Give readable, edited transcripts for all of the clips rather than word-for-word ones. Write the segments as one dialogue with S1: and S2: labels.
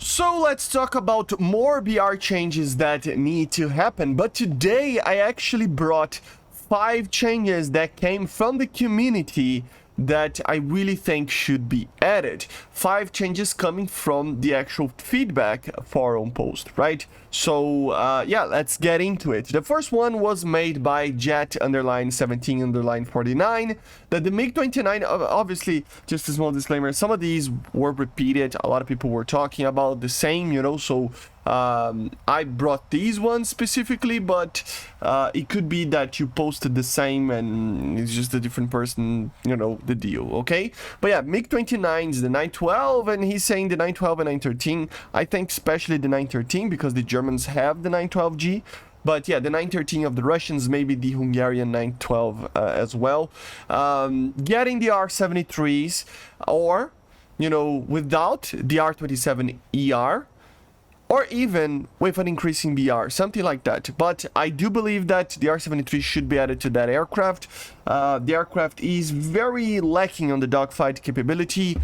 S1: So let's talk about more BR changes that need to happen, but today I actually brought 5 changes that came from the community that I really think should be added. 5 changes coming from the actual feedback forum post, right? So yeah, let's get into it. The first one was made by Jet_17_49, that the MiG-29, obviously, just a small disclaimer, some of these were repeated, a lot of people were talking about the same, you know, so I brought these ones specifically, but it could be that you posted the same and it's just a different person, you know, the deal, okay? But yeah, MiG-29 is the 912, and he's saying the 912 and 913. I think especially the 913 because the Germans have the 912G. But yeah, the 913 of the Russians, maybe the Hungarian 912 as well. Getting the R73s, or, you know, without the R27 ER, or even with an increasing BR, something like that. But I do believe that the R73 should be added to that aircraft. The aircraft is very lacking on the dogfight capability.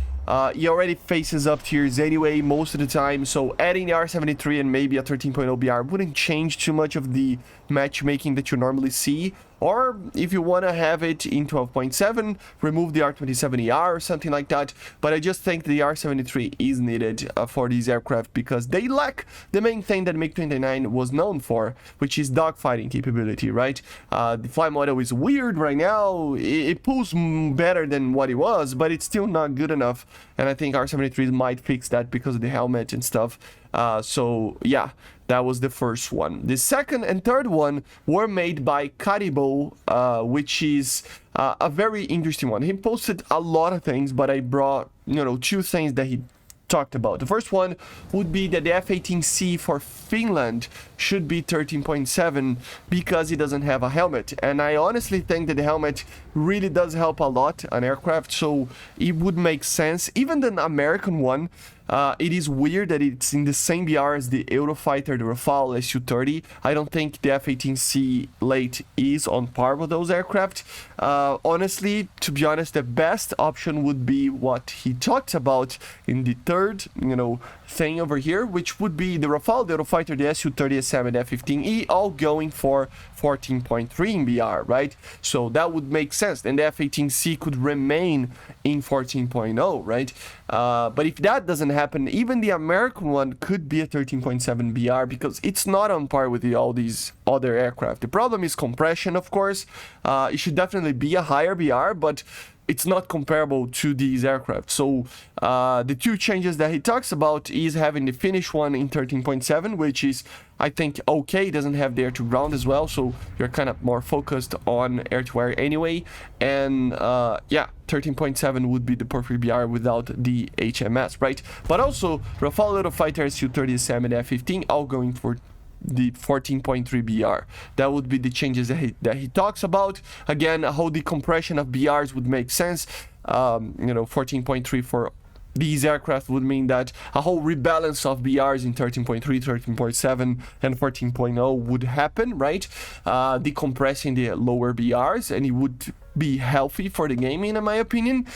S1: He already faces up tiers anyway most of the time, so adding the R73 and maybe a 13.0 BR wouldn't change too much of the matchmaking that you normally see. Or if you want to have it in 12.7, remove the R27ER or something like that. But I just think the R73 is needed for these aircraft because they lack the main thing that MiG-29 was known for, which is dogfighting capability, right? The flight model is weird right now. It pulls better than what it was, but it's still not good enough. And I think R73 might fix that because of the helmet and stuff. So yeah, that was the first one. The second and third one were made by Karibo, which is a very interesting one. He posted a lot of things, but I brought, you know, 2 things that he talked about. The first one would be that the F-18C for Finland should be 13.7 because it doesn't have a helmet, and I honestly think that the helmet really does help a lot on aircraft, so it would make sense. Even the American one, it is weird that it's in the same BR as the Eurofighter, the Rafale Su-30. I don't think the F-18C late is on par with those aircraft. Honestly, to be honest, the best option would be what he talked about in the third, you know, thing over here, which would be the Rafale, the Eurofighter, the Su-30, SM, and F-15E, all going for 14.3 in BR, right? So that would make sense. And the F-18C could remain in 14.0, right? But if that doesn't happen, even the American one could be a 13.7 BR because it's not on par with all these other aircraft. The problem is compression, of course. It should definitely be a higher BR, but it's not comparable to these aircraft. So the 2 changes that he talks about is having the Finnish one in 13.7, which is, I think, okay. It doesn't have the air-to-ground as well, so you're kind of more focused on air-to-air anyway. And yeah, 13.7 would be the perfect BR without the HMS, right? But also, Rafale Eurofighter, Su-30, SM, and F-15 all going for the 14.3 BR. That would be the changes that he talks about. Again, how the compression of BRs would make sense. You know, 14.3 for these aircraft would mean that a whole rebalance of BRs in 13.3, 13.7, and 14.0 would happen, right? Decompressing the lower BRs, and it would be healthy for the game, in my opinion.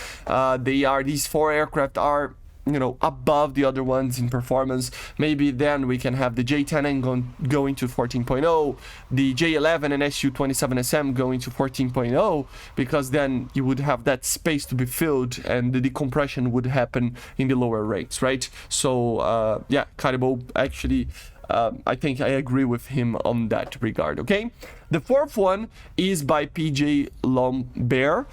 S1: These 4 aircraft are, you know, above the other ones in performance. Maybe then we can have the J10N going to 14.0, the J11 and Su-27SM going to 14.0, because then you would have that space to be filled and the decompression would happen in the lower rates, right? So yeah, Karibo actually, I think I agree with him on that regard, okay? The fourth one is by PJ Lombert,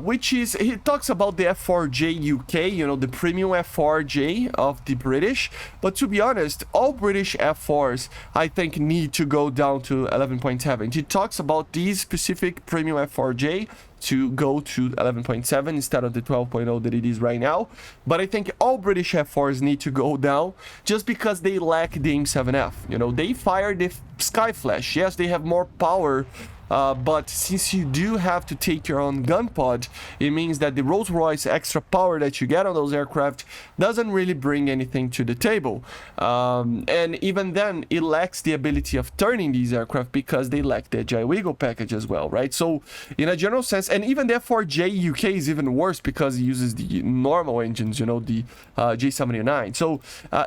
S1: which is, he talks about the F4J UK, you know, the premium F4J of the British. But to be honest, all British F4s, I think, need to go down to 11.7. He talks about these specific premium F4J to go to 11.7 instead of the 12.0 that it is right now. But I think all British F4s need to go down just because they lack the AIM-7F. You know, they fire the Skyflash. Yes, they have more power but since you do have to take your own gun pod, it means that the Rolls-Royce extra power that you get on those aircraft doesn't really bring anything to the table. And even then, it lacks the ability of turning these aircraft because they lack the agile wiggle package as well, right? So in a general sense, and even the F4J UK is even worse because it uses the normal engines, you know, the J79. So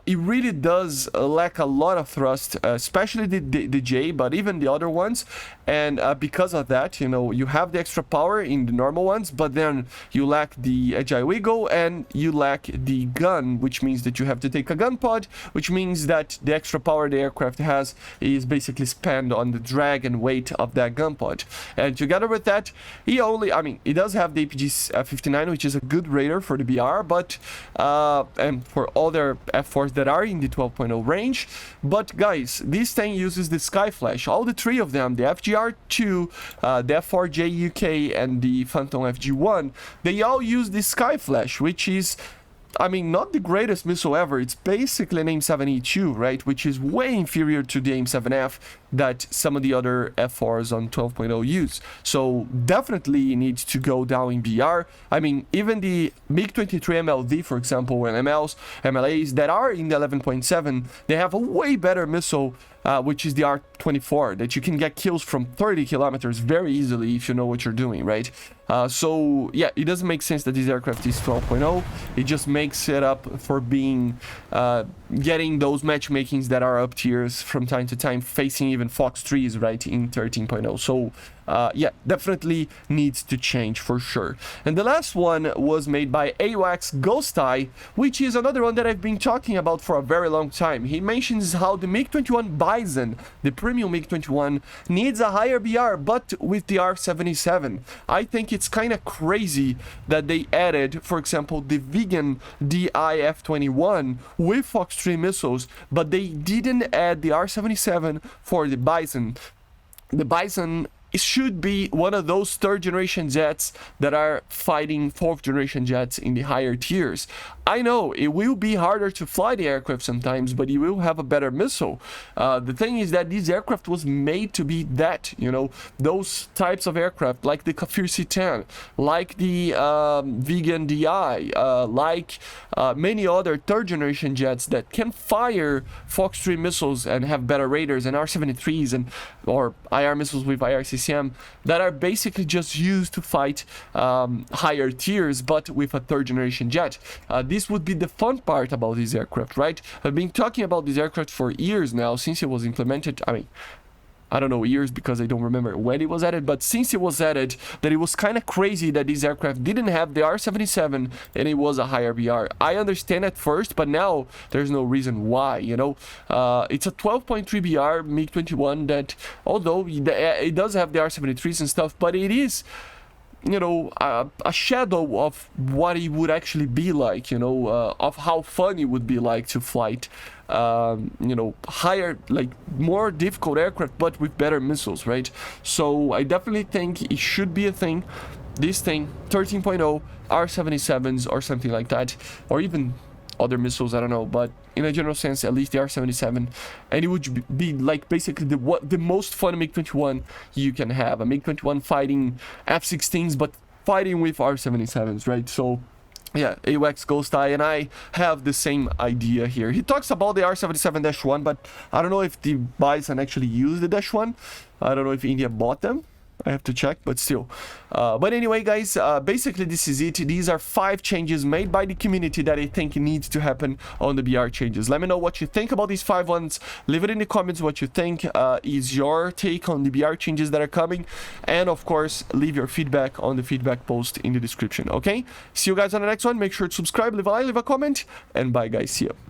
S1: it really does lack a lot of thrust, especially the J, but even the other ones. And because of that, you know, you have the extra power in the normal ones, but then you lack the agile wiggle and you lack the gun, which means that you have to take a gun pod, which means that the extra power the aircraft has is basically spent on the drag and weight of that gun pod. And together with that, he does have the APG-59, which is a good radar for the BR, but and for other F4s that are in the 12.0 range. But guys, this thing uses the Sky Flash. All the three of them, the FGR2, the F4J UK, and the Phantom FG1, they all use the Sky Flash, which is, I mean, not the greatest missile ever. It's basically an AIM-7E2, right? Which is way inferior to the AIM-7F that some of the other F4s on 12.0 use. So definitely needs to go down in BR. I mean, even the MiG-23 MLD, for example, and MLAs that are in the 11.7, they have a way better missile, which is the R24, that you can get kills from 30 kilometers very easily if you know what you're doing, right? So yeah, it doesn't make sense that this aircraft is 12.0. It just makes it up for being getting those matchmakings that are up tiers from time to time, facing even Fox 3s, right, in 13.0. So yeah, definitely needs to change for sure. And the last one was made by AWACS Ghost Eye, which is another one that I've been talking about for a very long time. He mentions how the MiG-21 Bison, the premium MiG-21, needs a higher BR, but with the R77. I think it's kind of crazy that they added, for example, the vegan DIF-21 with Fox 3 missiles, but they didn't add the R77 for the Bison. The Bison, it should be one of those third generation jets that are fighting fourth generation jets in the higher tiers. I know it will be harder to fly the aircraft sometimes, but you will have a better missile. The thing is that this aircraft was made to be that, you know, those types of aircraft, like the Kafir C-10, like the vegan DI, like many other third generation jets that can fire Fox 3 missiles and have better radars, and R73s and or IR missiles with IRCCM that are basically just used to fight higher tiers, but with a third generation jet. This would be the fun part about this aircraft, right? I've been talking about this aircraft for years now, since it was implemented. I mean, I don't know years because I don't remember when it was added, but since it was added, that it was kind of crazy that this aircraft didn't have the R77 and it was a higher BR. I understand at first, but now there's no reason why, you know. It's a 12.3 BR MiG-21 that, although it does have the R73s and stuff, but it is, you know, a shadow of what it would actually be like, you know, of how fun it would be like to flight, you know, higher, like more difficult aircraft, but with better missiles, right? So I definitely think it should be a thing. This thing, 13.0, R77s or something like that, or even other missiles, I don't know, but in a general sense, at least the R77, and it would be like basically the most fun MiG-21 you can have. A MiG-21 fighting F-16s, but fighting with R77s, right? So yeah, AWACS Ghost Eye and I have the same idea here. He talks about the R77-1, but I don't know if the Bison actually use the -1. I don't know if India bought them. I have to check, but still. But anyway, guys, basically this is it. These are 5 changes made by the community that I think needs to happen on the BR changes. Let me know what you think about these 5 ones. Leave it in the comments what you think is your take on the BR changes that are coming. And of course, leave your feedback on the feedback post in the description, okay? See you guys on the next one. Make sure to subscribe, leave a like, leave a comment, and bye guys, see you.